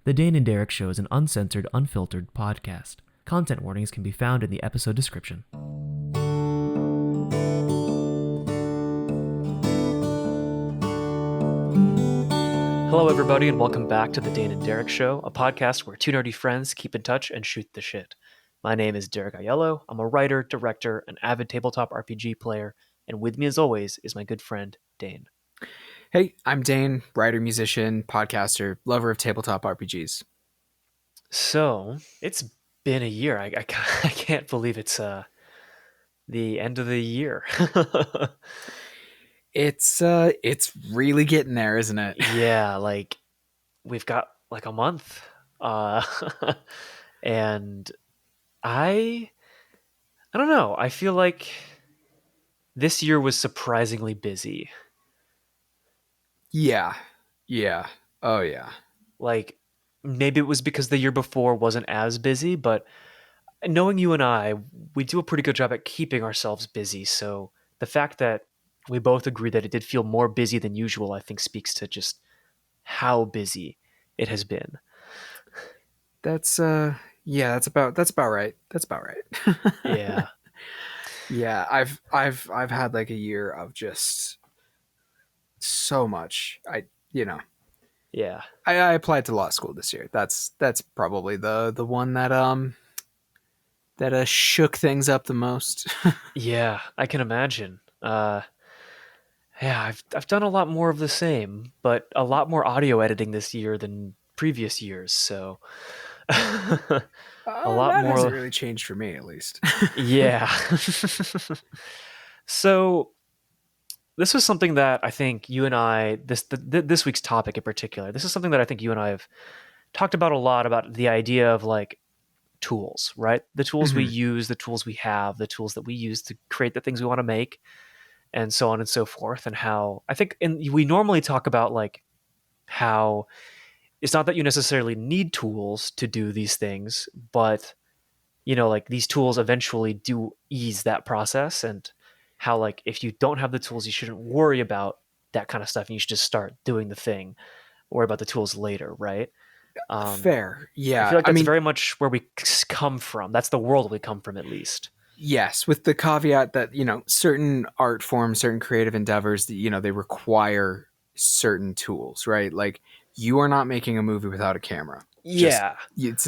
The Dane and Derek Show is an uncensored, unfiltered podcast. Content warnings can be found in the episode description. Hello, everybody, and welcome back to the Dane and Derek Show, a podcast where two nerdy friends keep in touch and shoot the shit. My name is Benig-Aiello. I'm a writer, director, an avid tabletop RPG player, and with me, as always, is my good friend, Dane. Hey, I'm Dane, writer, musician, podcaster, lover of tabletop RPGs. So, it's been a year. I can't believe it's the end of the year. It's really getting there, isn't it? Yeah, like we've got like a month. And I don't know. I feel like this year was surprisingly busy. Yeah. Oh yeah. Like maybe it was because the year before wasn't as busy, but knowing you and I, we do a pretty good job at keeping ourselves busy. So the fact that we both agree that it did feel more busy than usual, I think speaks to just how busy it has been. That's about right. That's about right. Yeah. Yeah, I've had like a year of just so much. Yeah. I applied to law school this year. That's probably the one that shook things up the most. Yeah, I can imagine. Yeah, I've done a lot more of the same, but a lot more audio editing this year than previous years, so a lot That hasn't more. really changed for me, at least. Yeah. So this was something that I think you and I this week's topic in particular. This is something that I think you and I have talked about a lot, about the idea of like tools, right? The tools we Mhm. use, the tools we have, the tools that we use to create the things we want to make, and so on and so forth. And how I think, and we normally talk about like how it's not that you necessarily need tools to do these things, but like these tools eventually do ease that process, and how like if you don't have the tools, you shouldn't worry about that kind of stuff, and you should just start doing the thing, worry about the tools later, right? Fair. I Yeah. feel like I that's mean, very much where we come from. That's the world we come from, at least. yes, with the caveat that, certain art forms, certain creative endeavors, they require certain tools, right? Like you are not making a movie without a camera. Just Yeah. it's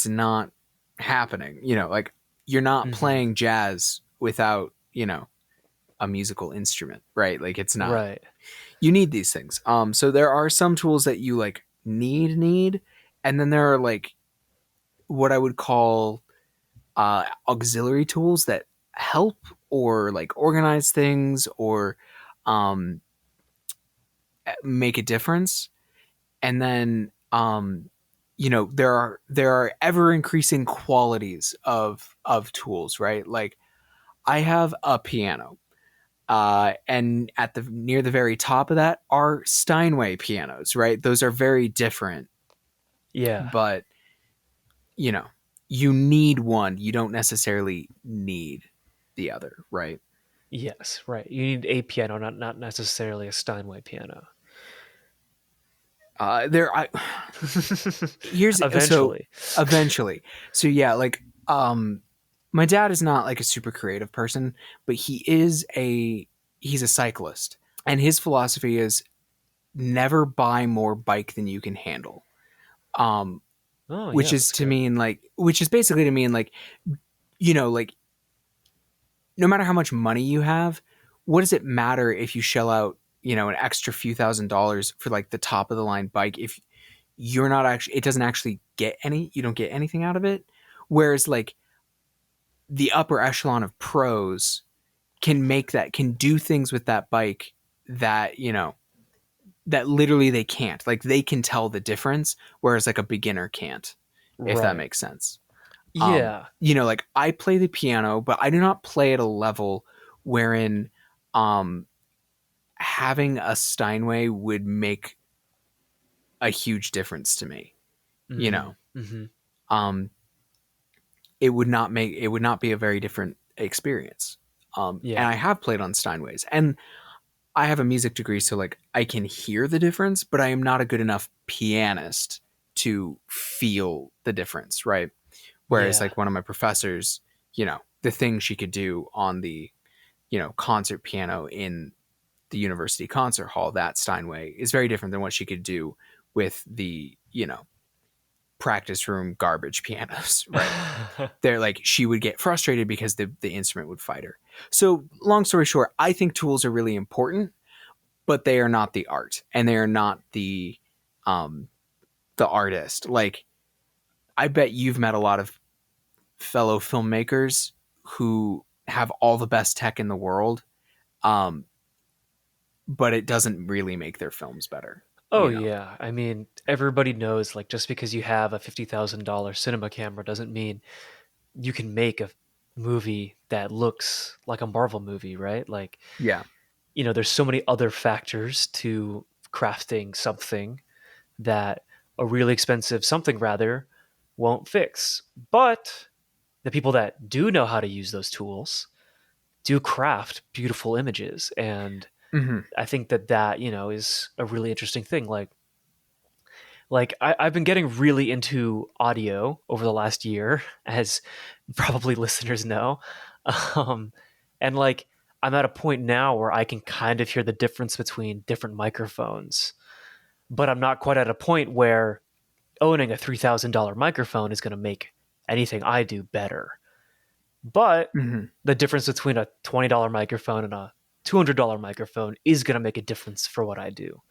not happening. Like you're not Hmm. playing jazz without, a musical instrument, right? Like it's not. Right. You need these things. So there are some tools that you like need, and then there are like what I would call auxiliary tools that help or like organize things or um, make a difference. And then there are ever increasing qualities of tools, right? Like I have a piano. And at the near the very top of that are Steinway pianos, right? Those are very different, Yeah. but you know, you need one. You don't necessarily need the other, right? Yes. Right. You need a piano, not necessarily a Steinway piano. There, I here's so Eventually. eventually, so yeah, like my dad is not like a super creative person, but he's a cyclist, and his philosophy is never buy more bike than you can handle. Um, Oh yeah, which is that's to good. mean like, which is basically to mean like, like no matter how much money you have, what does it matter if you shell out, an extra few $1,000s for like the top of the line bike if you're not actually, it doesn't actually you don't get anything out of it. Whereas like the upper echelon of pros can do things with that bike that, that literally they can't. Like they can tell the difference, whereas like a beginner can't, if that Right. makes sense. Yeah. Like I play the piano, but I do not play at a level wherein um having a Steinway would make a huge difference to me. You Mm-hmm. know. Mm-hmm. Um it would not be a very different experience. And Yeah. I have played on Steinways, and I have a music degree, so like I can hear the difference, but I am not a good enough pianist to feel the difference, right? Whereas Yeah. like one of my professors, the thing she could do on the, concert piano in the university concert hall, that Steinway, is very different than what she could do with the, practice room garbage pianos, right? They're like, she would get frustrated because the instrument would fight her. So long story short, I think tools are really important, but they are not the art, and they are not um the artist. Like, I bet you've met a lot of fellow filmmakers who have all the best tech in the world, um, but it doesn't really make their films better, Oh you know? yeah. I mean, everybody knows like just because you have a $50,000 cinema camera doesn't mean you can make a movie that looks like a Marvel movie, right? Like, Yeah. there's so many other factors to crafting something that a really expensive something rather won't fix. But the people that do know how to use those tools do craft beautiful images, and Hmm. I think that is a really interesting thing. I've been getting really into audio over the last year, as probably listeners know. Um, and like I'm at a point now where I can kind of hear the difference between different microphones, but I'm not quite at a point where owning a $3,000 microphone is going to make anything I do better. But Hmm. the difference between a $20 microphone and a $200 microphone is going to make a difference for what I do.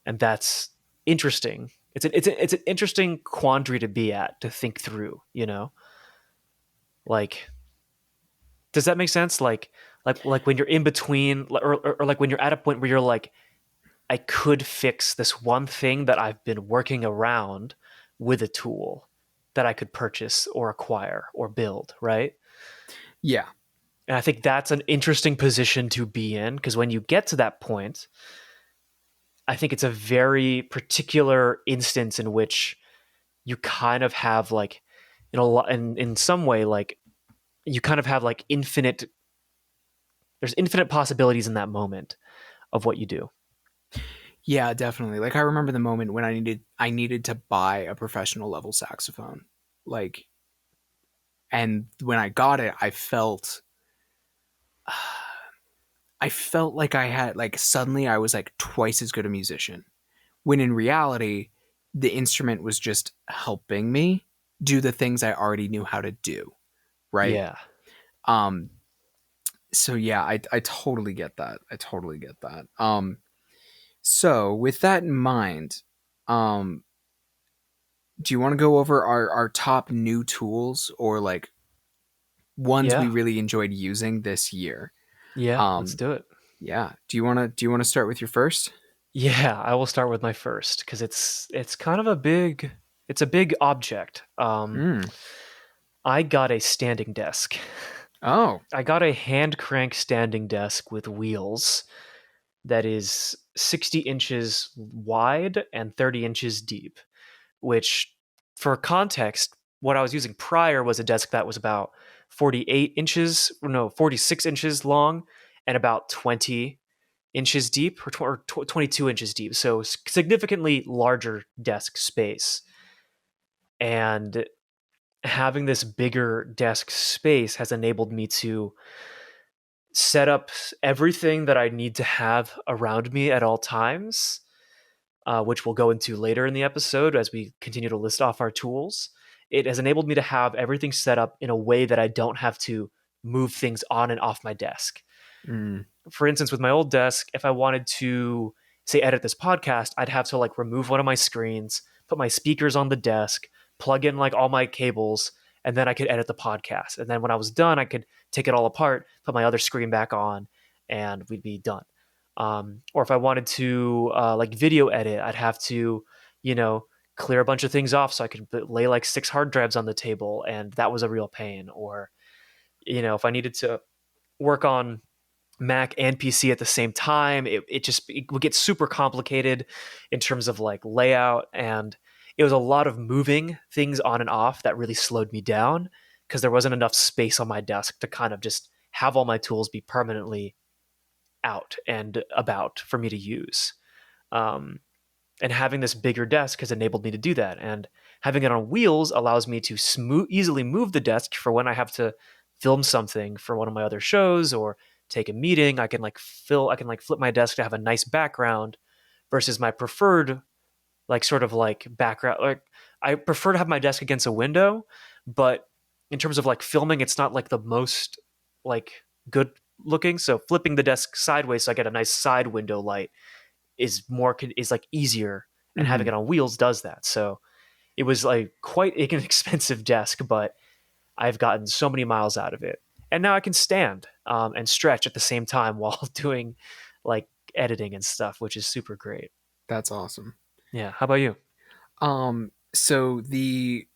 And that's interesting. It's an interesting quandary to be at, to think through, Like, does that make sense? Like when you're in between, or like when you're at a point where you're like, I could fix this one thing that I've been working around with a tool that I could purchase or acquire or build, right? Yeah. And I think that's an interesting position to be in, because when you get to that point, I think it's a very particular instance in which you kind of have like in some way, like you kind of have like there's infinite possibilities in that moment of what you do. Yeah, definitely. Like, I remember the moment when I needed to buy a professional level saxophone. Like, and when I got it, I felt like I had, like, suddenly I was like twice as good a musician, when in reality the instrument was just helping me do the things I already knew how to do, right? Yeah. Um so yeah, I totally get that. I totally get that. So with that in mind, um do you want to go over our top new tools, or like ones we Yeah. really enjoyed using this year? Yeah. Let's Um do it. yeah. Do you want to start with your first? Yeah, I will start with my first because it's kind of a big object. Mm. I got a standing desk. Oh. I got a hand crank standing desk with wheels that is 60 inches wide and 30 inches deep, which, for context, what I was using prior was a desk that was about 48 inches, no, 46 inches long and about 20 inches deep, or 22 inches deep. So significantly larger desk space. And having this bigger desk space has enabled me to set up everything that I need to have around me at all times, which we'll go into later in the episode as we continue to list off our tools. It has enabled me to have everything set up in a way that I don't have to move things on and off my desk. Mm. For instance, with my old desk, if I wanted to, say, edit this podcast, I'd have to like remove one of my screens, put my speakers on the desk, plug in like all my cables, and then I could edit the podcast. And then when I was done, I could take it all apart, put my other screen back on, and we'd be done. Or if I wanted to like video edit, I'd have to, you know, clear a bunch of things off so I could lay like 6 hard drives on the table, and that was a real pain. Or, if I needed to work on Mac and PC at the same time, it would get super complicated in terms of like layout, and it was a lot of moving things on and off that really slowed me down because there wasn't enough space on my desk to kind of just have all my tools be permanently out and about for me to use. Um, and having this bigger desk has enabled me to do that. And having it on wheels allows me to easily move the desk for when I have to film something for one of my other shows or take a meeting. I can like flip my desk to have a nice background versus my preferred like sort of like background. Like I prefer to have my desk against a window, but in terms of like filming, it's not like the most like good looking. So flipping the desk sideways so I get a nice side window light is like easier, and having Mm-hmm. it on wheels does that. So it was like quite an expensive desk, but I've gotten so many miles out of it, and now I can stand and stretch at the same time while doing like editing and stuff, which is super great. That's awesome. Yeah. How about you? So the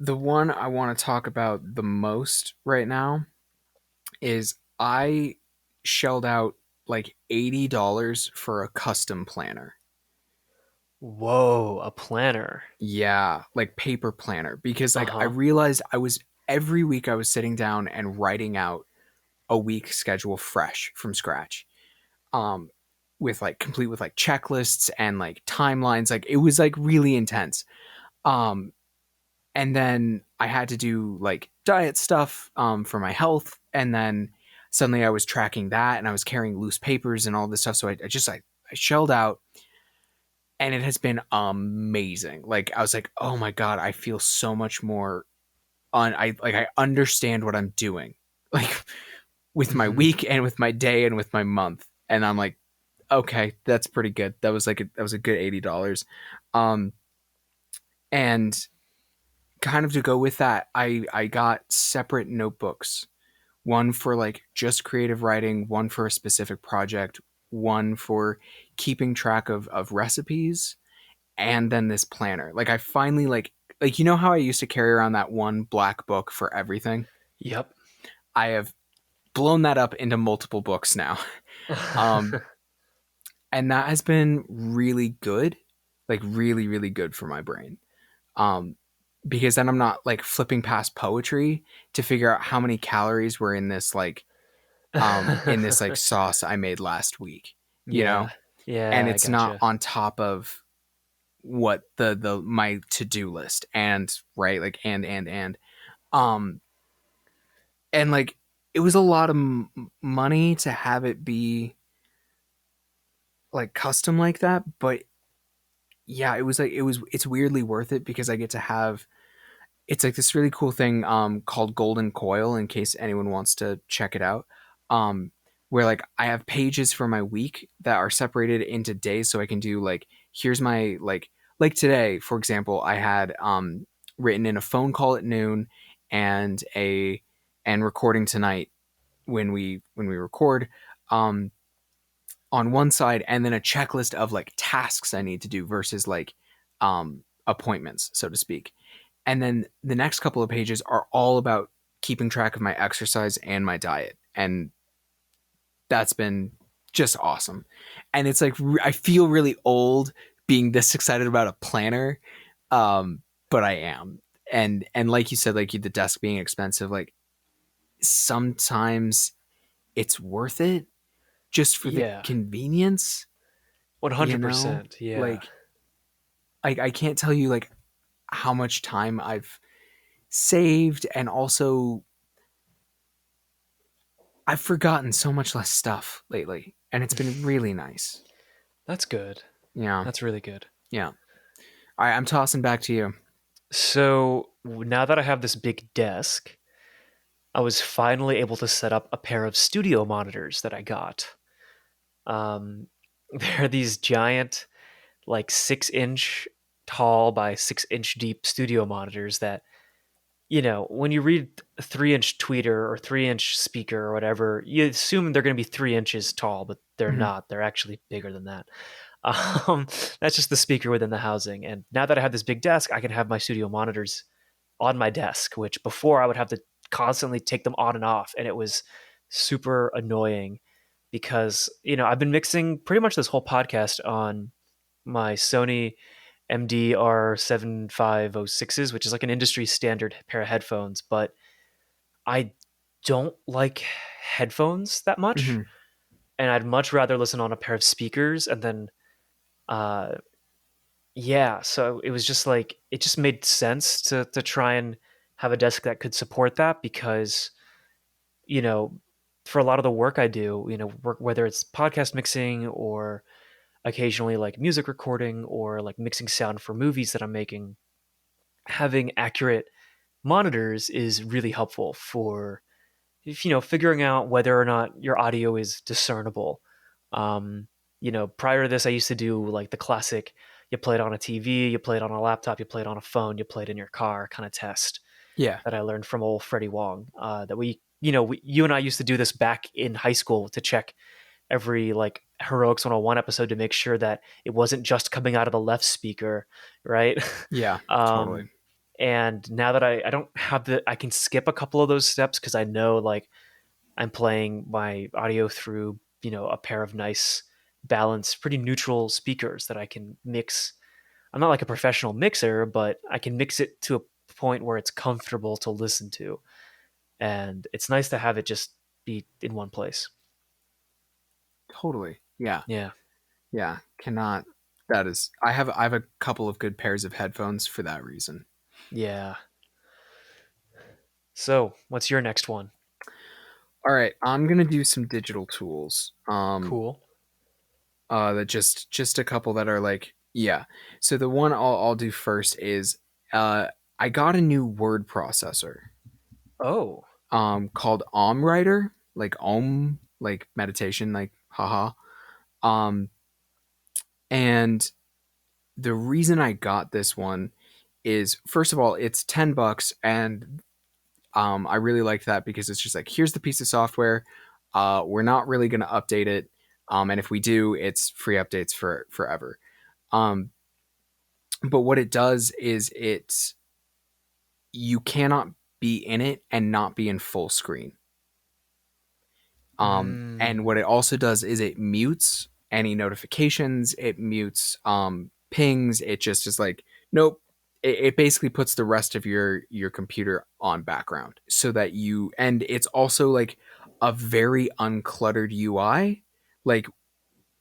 one I want to talk about the most right now is I shelled out like $80 for a custom planner. Whoa, a planner. Yeah, like paper planner because Uh like I huh. realized I was every week I was sitting down and writing out a week schedule fresh from scratch. Um with like complete with like checklists and like timelines, like it was like really intense. Um and then I had to do like diet stuff for my health, and then suddenly I was tracking that and I was carrying loose papers and all this stuff, so I shelled out, and it has been amazing. Like I was like, oh my god, I feel so much more on. I understand what I'm doing, like with my Hmm. week and with my day and with my month, and I'm like, okay, that's pretty good. That was a good $80. Um, and kind of to go with that, I got separate notebooks. One for like just creative writing, one for a specific project, one for keeping track of recipes, and then this planner. Like I finally like you know how I used to carry around that one black book for everything? Yep. I have blown that up into multiple books now. Um and that has been really good. Like really really good for my brain. Um because then I'm not like flipping past poetry to figure out how many calories were in this like sauce I made last week, you Yeah. know? And Yeah, I it's not gotcha. on top of what the my to-do list, and right, like um and like it was a lot of money to have it be like custom like that, but yeah, it was like it's weirdly worth it because I get to have it's like this really cool thing called Golden Coil, in case anyone wants to check it out. Um where like I have pages for my week that are separated into days, so I can do like here's my like today, for example, I had written in a phone call at noon and a and recording tonight when we record um on one side, and then a checklist of like tasks I need to do versus like appointments, so to speak. And then the next couple of pages are all about keeping track of my exercise and my diet. And that's been just awesome. And it's like, I feel really old being this excited about a planner. But I am. And like you said, like the desk being expensive, like sometimes it's worth it just for the Yeah. convenience, you know? 100%. Yeah. Like, I can't tell you like how much time I've saved, and also I've forgotten so much less stuff lately, and it's been really nice. That's good. Yeah, That's really good. yeah. All right, I'm tossing back to you. So now that I have this big desk, I was finally able to set up a pair of studio monitors that I got. Um, they're these giant, like 6 inch tall by 6 inch deep studio monitors that, when you read a 3 inch tweeter or 3 inch speaker or whatever, you assume they're going to be 3 inches tall, but they're Mhm. not. They're actually bigger than that. Um, that's just the speaker within the housing. And now that I have this big desk, I can have my studio monitors on my desk, which before I would have to constantly take them on and off. And it was super annoying because, I've been mixing pretty much this whole podcast on my Sony MDR7506s, which is like an industry standard pair of headphones, but I don't like headphones that much. Mhm. and I'd much rather listen on a pair of speakers. And then uh yeah, so it was just like it just made sense to try and have a desk that could support that, because you know, for a lot of the work I do, work, whether it's podcast mixing or occasionally like music recording or like mixing sound for movies that I'm making, having accurate monitors is really helpful for, if figuring out whether or not your audio is discernible. Um, Prior to this, I used to do like the classic: you play it on a TV, you play it on a laptop, you play it on a phone, you play it in your car kind of test Yeah. that I learned from old Freddie Wong. That you and I used to do this back in high school to check every like Heroics 101 episode to make sure that it wasn't just coming out of the left speaker, right? Yeah. Totally. um, and now that I don't have I can skip a couple of those steps because I know like I'm playing my audio through, a pair of nice, balanced, pretty neutral speakers that I can mix. I'm not like a professional mixer, but I can mix it to a point where it's comfortable to listen to. And it's nice to have it just be in one place. Totally. Yeah. Yeah. Yeah. Cannot. That is. I have a couple of good pairs of headphones for that reason. Yeah. So, what's your next one? All right. I'm gonna do some digital tools. Cool. That just a couple that are like, yeah. So the one I'll do first is I got a new word processor Oh. called Om Writer, like Om, like meditation, like haha. Um and the reason I got this one is, first of all, it's $10, and I really liked that because it's just like, here's the piece of software. We're not really going to update it, and if we do, it's free updates for forever. Um, but what it does is you cannot be in it and not be in full screen. And Mm. what it also does is it mutes any notifications, it mutes pings. It just is like, nope. It basically puts the rest of your computer on background so that and it's also like a very uncluttered UI. Like,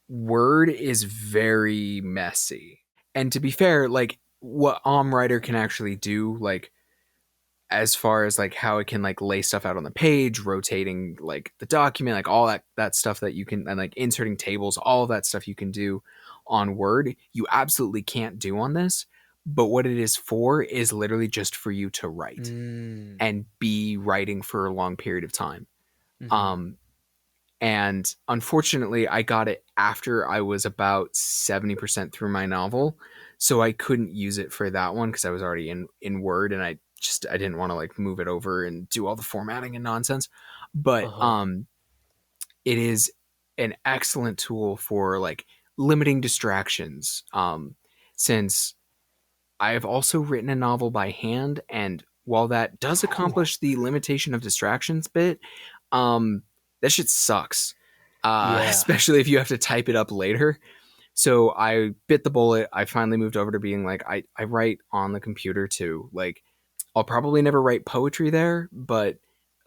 Word is very messy. And to be fair, like what Writer can actually do, like as far as like how it can like lay stuff out on the page, rotating like the document, like all that stuff that you can, and like inserting tables, all of that stuff you can do on Word, you absolutely can't do on this. But what it is for is literally just for you to write Mm. and be writing for a long period of time. Mm-hmm. Um, and unfortunately, I got it after I was about 70% through my novel, so I couldn't use it for that one because I was already in Word, and I didn't want to like move it over and do all the formatting and nonsense. But Uh-huh. it is an excellent tool for like limiting distractions. Since I have also written a novel by hand, and while that does Whew. accomplish the limitation of distractions bit, um, that shit sucks. Yeah. Especially if you have to type it up later. So I bit the bullet. I finally moved over to being like, I write on the computer too. Like, I'll probably never write poetry there, but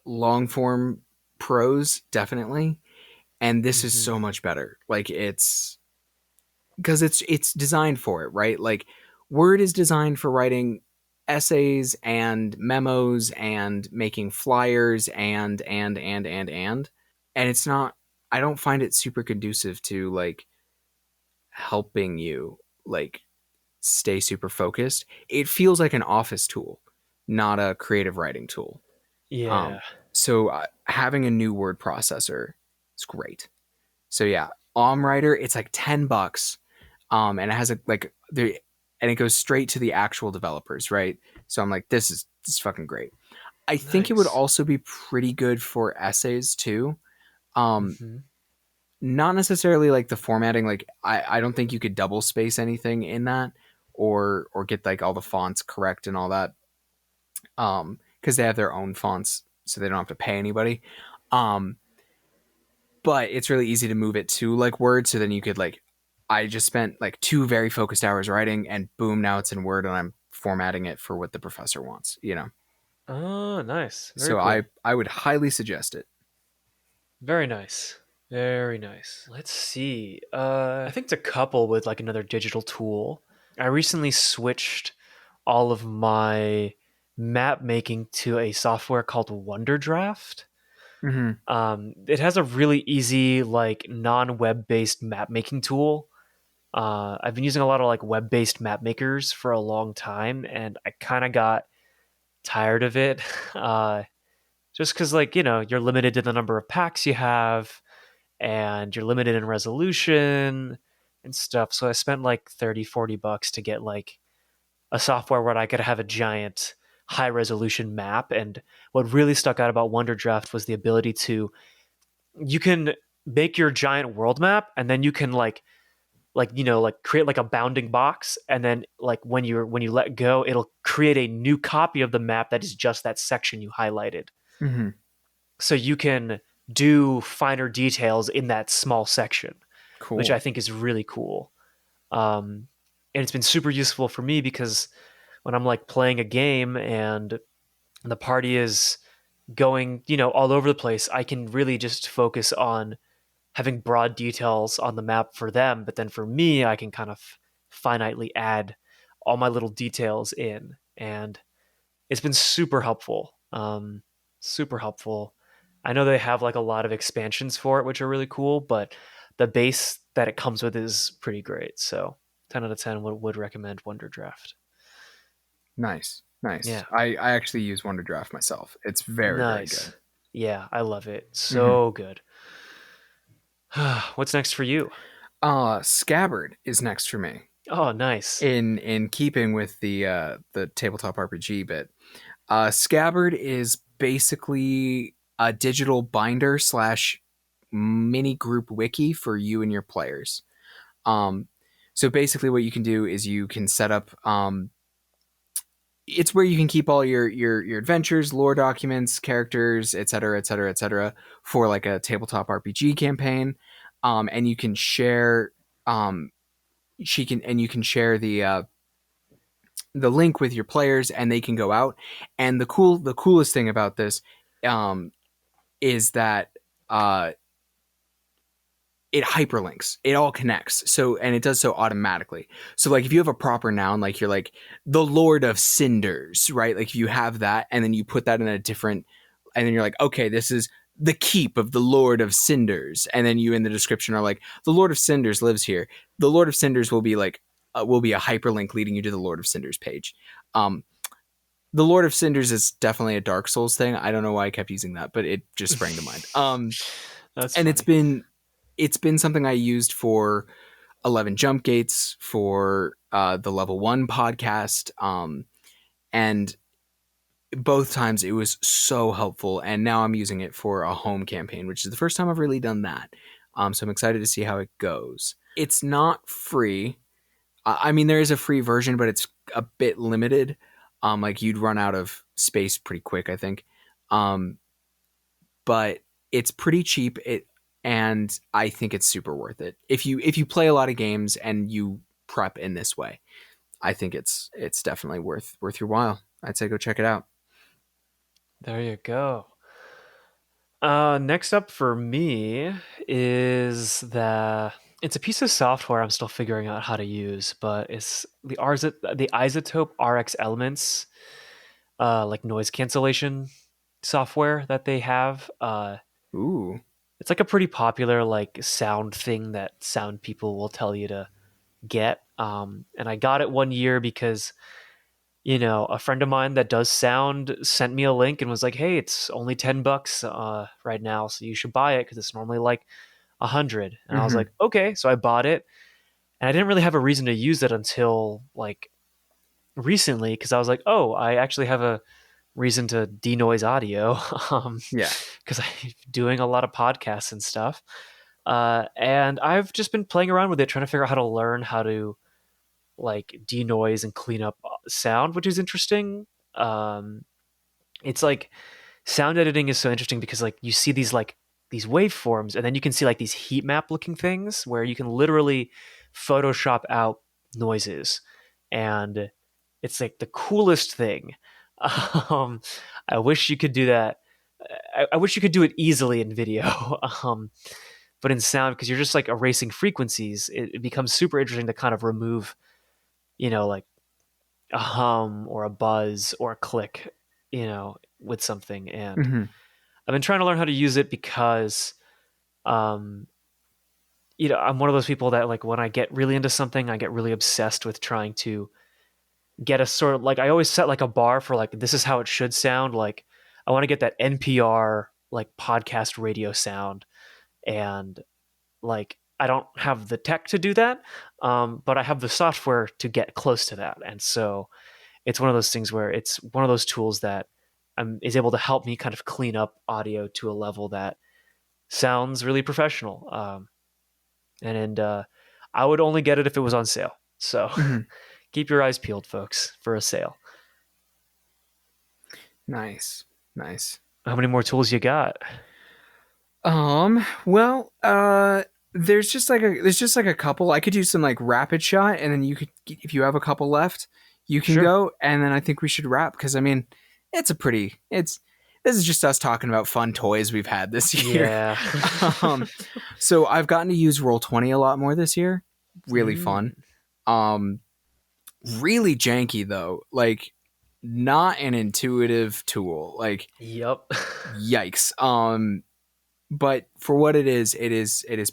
long form prose, definitely. And this is Mm-hmm. so much better. Like, it's because it's designed for it, right? Like, Word is designed for writing essays and memos and making flyers and it's not, I don't find it super conducive to like helping you like stay super focused. It feels like an office tool, not a creative writing tool. Yeah. Um, so having a new word processor is great. So yeah, Writer, it's like $10. And it has a like there, and it goes straight to the actual developers, right? So I'm like, this is fucking great. I think it would Nice. also be pretty good for essays too. Um, Mm-hmm. Not necessarily like the formatting. Like, I don't think you could double space anything in that, or get like all the fonts correct and all that. Because they have their own fonts, so they don't have to pay anybody. Um, but it's really easy to move it to like Word, so then you could like, I just spent like 2 very focused hours writing, and boom, now it's in Word, and I'm formatting it for what the professor wants. Oh, nice. Very So I cool. I would highly suggest it. Very nice. Very nice. Let's see. I think to couple with like another digital tool, I recently switched all of my map making to a software called WonderDraft. Mm-hmm. It has a really easy, like non-web based map making tool. I've been using a lot of like web based map makers for a long time, and I kind of got tired of it. Uh, just because, like, you're limited to the number of packs you have, and you're limited in resolution and stuff. So I spent like 30, $40 to get like a software where I could have a giant high resolution map. And what really stuck out about WonderDraft was the ability to, you can make your giant world map, and then you can like create like a bounding box, and then like when you let go, it'll create a new copy of the map that is just that section you highlighted. Mm-hmm. So you can do finer details in that small section, which I Cool. think is really cool. And it's been super useful for me because when I'm like playing a game and the party is going, all over the place, I can really just focus on having broad details on the map for them. But then for me, I can kind of finitely add all my little details in. And it's been super helpful. Super helpful. I know they have like a lot of expansions for it, which are really cool, but the base that it comes with is pretty great. So 10 out of 10 would recommend WonderDraft. Nice. Nice. Yeah. I actually use WonderDraft myself. It's very, very Nice. good. Yeah, I love it. Mm-hmm. So good. What's next for you? Scabbard is next for me. Oh, nice. In keeping with the tabletop RPG bit. Scabbard is basically a digital binder slash mini group wiki for you and your players. Um, so basically, what you can do is you can set up. It's where you can keep all your adventures, lore documents, characters, etc., etc., etc., for like a tabletop RPG campaign, and you can share. You can share the link with your players, and they can go out. And the coolest thing about this um, is that it hyperlinks. It all connects. So, and it does so automatically. So like if you have a proper noun, like you're like the Lord of Cinders, right? Like if you have that and then you put that in a different, and then you're like, okay, this is the keep of the Lord of Cinders. And then you in the description are like, the Lord of Cinders lives here. The Lord of Cinders will be like, will be a hyperlink leading you to the Lord of Cinders page. Um, the Lord of Cinders is definitely a Dark Souls thing. I don't know why I kept using that, but it just sprang to mind. That's And funny. it's been something I used for 11 Jump Gates, for the Level 1 podcast. And both times it was so helpful. And now I'm using it for a home campaign, which is the first time I've really done that. So I'm excited to see how it goes. It's not free. I mean, there is a free version, but it's a bit limited. Like you'd run out of space pretty quick, I think. Um, but it's pretty cheap. And I think it's super worth it. If you play a lot of games and you prep in this way, I think it's definitely worth your while. I'd say go check it out. There you go. Next up for me is it's a piece of software I'm still figuring out how to use, but it's the Izotope RX elements, like noise cancellation software that they have. Ooh. It's like a pretty popular like sound thing that sound people will tell you to get. And I got it one year because a friend of mine that does sound sent me a link and was like, "Hey, it's only $10 right now, so you should buy it because it's normally like 100." And I was Mm-hmm. like, "Okay," so I bought it, and I didn't really have a reason to use it until like recently because I was like, "Oh, I actually have a reason to denoise audio," Yeah. because I'm doing a lot of podcasts and stuff. And I've just been playing around with it, trying to figure out how to learn how to like denoise and clean up sound, which is interesting. Um, it's like sound editing is so interesting because like you see these waveforms, and then you can see like these heat map looking things where you can literally Photoshop out noises, and it's like the coolest thing. Um, I wish you could do that. I wish you could do it easily in video. Um, But in sound, because you're just like erasing frequencies, it becomes super interesting to kind of remove, like a hum or a buzz or a click, with something. And Hmm. I've been trying to learn how to use it because, um, I'm one of those people that like when I get really into something, I get really obsessed with trying to get a sort of like, I always set like a bar for like, this is how it should sound. Like I want to get that NPR like podcast radio sound. And like, I don't have the tech to do that. But I have the software to get close to that. And so it's one of those things where it's one of those tools that is able to help me kind of clean up audio to a level that sounds really professional. And I would only get it if it was on sale. So Hmm. keep your eyes peeled, folks, for a sale. Nice, nice. How many more tools you got? Well, there's just like a couple. I could do some like rapid shot, and then you could, if you have a couple left, you can Sure. go, and then I think we should wrap because I mean, it's this is just us talking about fun toys we've had this year. Yeah. um, so I've gotten to use Roll20 a lot more this year. Really fun. Mm, Um, really janky though. Like, not an intuitive tool. Like, yep. yikes. But for what it is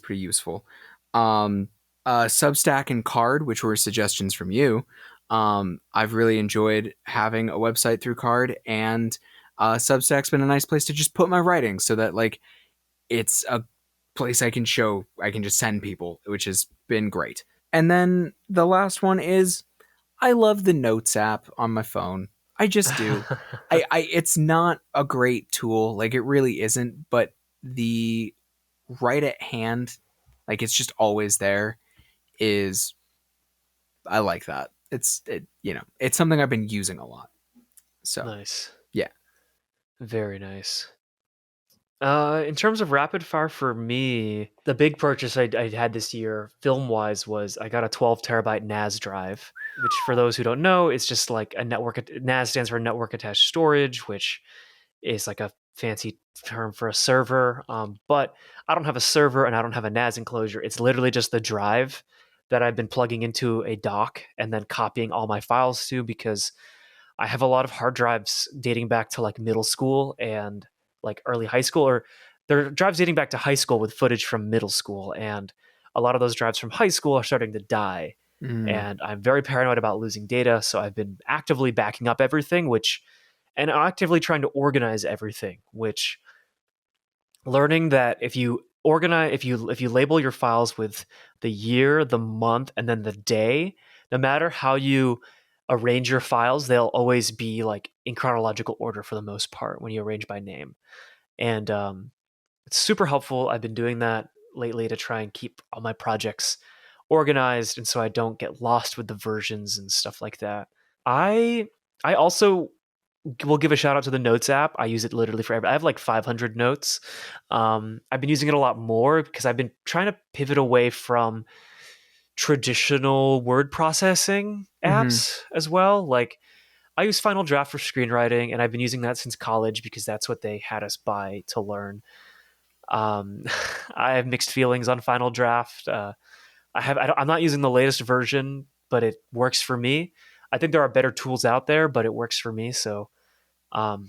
pretty useful. Um, Substack and Card, which were suggestions from you. I've really enjoyed having a website through Card, and Substack's been a nice place to just put my writing, so that like it's a place I can just send people, which has been great. And then the last one is I love the Notes app on my phone. I just do. It's not a great tool, like it really isn't, but the right at hand, like it's just always there, is I like that. It's something I've been using a lot. So Nice. yeah. Very nice. In terms of rapid fire for me, the big purchase I had this year, film wise, was I got a 12 terabyte NAS drive, which for those who don't know, it's just like a network. NAS stands for network attached storage, which is like a fancy term for a server. But I don't have a server and I don't have a NAS enclosure. It's literally just the drive that I've been plugging into a dock and then copying all my files to, because I have a lot of hard drives dating back to like middle school and like early high school, or they're drives dating back to high school with footage from middle school. And a lot of those drives from high school are starting to die. Mm. And I'm very paranoid about losing data. So I've been actively backing up everything, and actively trying to organize everything, which learning that if you label your files with the year, the month, and then the day, no matter how you arrange your files, they'll always be like in chronological order for the most part when you arrange by name. And it's super helpful. I've been doing that lately to try and keep all my projects organized, and so I don't get lost with the versions and stuff like that. I also will give a shout out to the Notes app. I use it literally for I have like 500 notes. I've been using it a lot more because I've been trying to pivot away from traditional word processing Hmm. apps as well. Like I use Final Draft for screenwriting, and I've been using that since college because that's what they had us buy to learn. Um, I have mixed feelings on Final Draft. I'm not using the latest version, but it works for me. I think there are better tools out there, but it works for me. So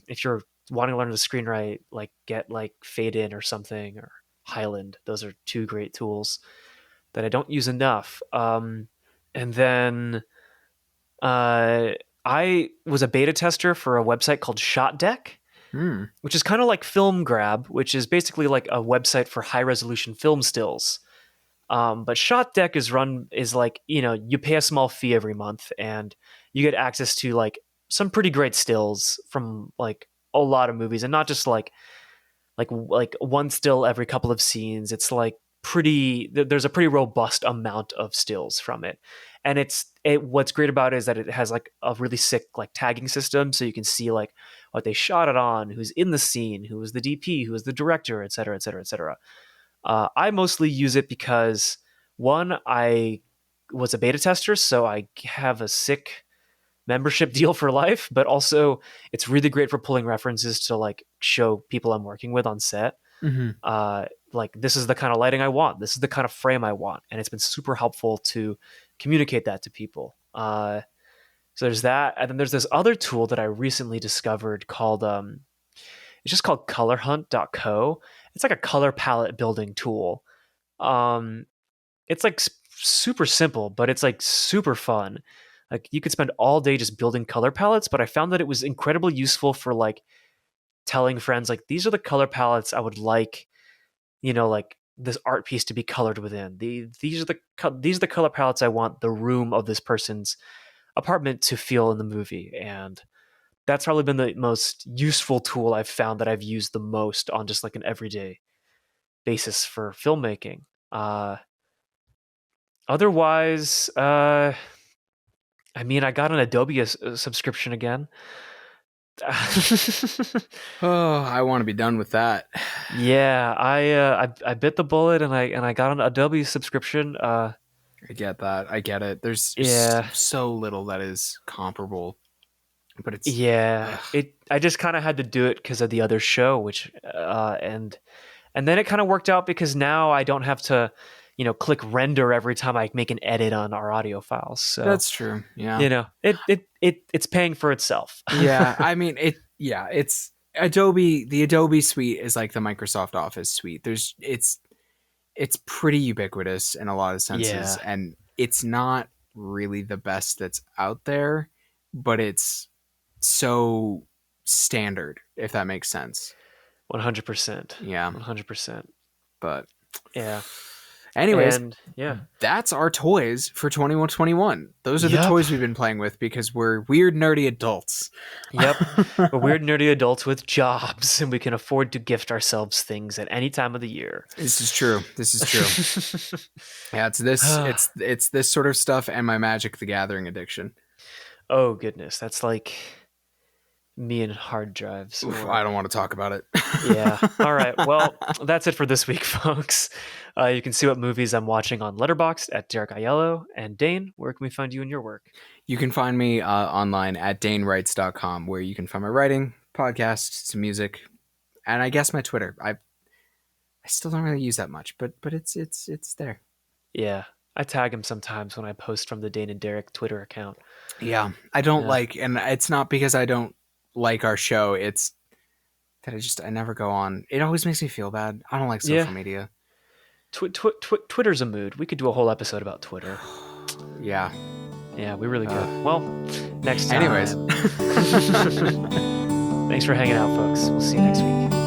if you're wanting to learn to screenwrite, like get like Fade In or something, or Highland. Those are two great tools that I don't use enough. And then uh, I was a beta tester for a website called ShotDeck, Mm. which is kind of like Film Grab, which is basically like a website for high resolution film stills. But ShotDeck is like, you pay a small fee every month and you get access to like some pretty great stills from like a lot of movies, and not just like one still every couple of scenes. It's like there's a pretty robust amount of stills from it. And what's great about it is that it has like a really sick like tagging system, so you can see like what they shot it on, who's in the scene, who was the DP, who was the director, et cetera, et cetera, et cetera. I mostly use it because, one, I was a beta tester, so I have a sick membership deal for life, but also it's really great for pulling references to like show people I'm working with on set. Mm-hmm. Like, this is the kind of lighting I want. This is the kind of frame I want. And it's been super helpful to communicate that to people. So there's that. And then there's this other tool that I recently discovered called, it's just called colorhunt.co. It's like a color palette building tool. Um, it's like super simple, but it's like super fun. Like, you could spend all day just building color palettes, but I found that it was incredibly useful for like telling friends, like, these are the color palettes I would like, like this art piece to be colored within. These are the color palettes I want the room of this person's apartment to feel in the movie. And that's probably been the most useful tool I've found that I've used the most on just like an everyday basis for filmmaking. Otherwise, I mean, I got an Adobe subscription again. Oh, I want to be done with that. Yeah, I bit the bullet and I got an Adobe subscription. I get that. I get it. There's Yeah, so little that is comparable, but it's yeah. ugh. I just kind of had to do it because of the other show, which and then it kind of worked out because now I don't have to, click render every time I make an edit on our audio files. So, That's true. Yeah. it's paying for itself. Yeah. I mean, it's Adobe. The Adobe suite is like the Microsoft Office suite. It's pretty ubiquitous in a lot of senses, Yeah, and it's not really the best that's out there, but it's so standard, if that makes sense. 100%. Yeah. 100%. But Yeah. anyways, And yeah. that's our toys for 2121. Those are the Yep. toys we've been playing with because we're weird, nerdy adults. Yep. We're weird, nerdy adults with jobs, and we can afford to gift ourselves things at any time of the year. This is true. This is true. Yeah, it's this sort of stuff and my Magic the Gathering addiction. Oh, goodness. That's like me and hard drives. Oof, Or I don't want to talk about it. Yeah. All right. Well, that's it for this week, folks. You can see what movies I'm watching on Letterboxd at Benig-Aiello. And Dane, where can we find you and your work? You can find me online at danewrites.com, where you can find my writing, podcasts, some music, and I guess my Twitter. I still don't really use that much, but it's there. Yeah. I tag him sometimes when I post from the Dane and Derek Twitter account. Yeah, I don't Yeah. and it's not because I don't like our show. It's that I never go on. It always makes me feel bad. I don't like social media. Twitter's a mood. We could do a whole episode about Twitter. Yeah. Yeah, we really could. Well, next time. Anyways. Thanks for hanging out, folks. We'll see you next week.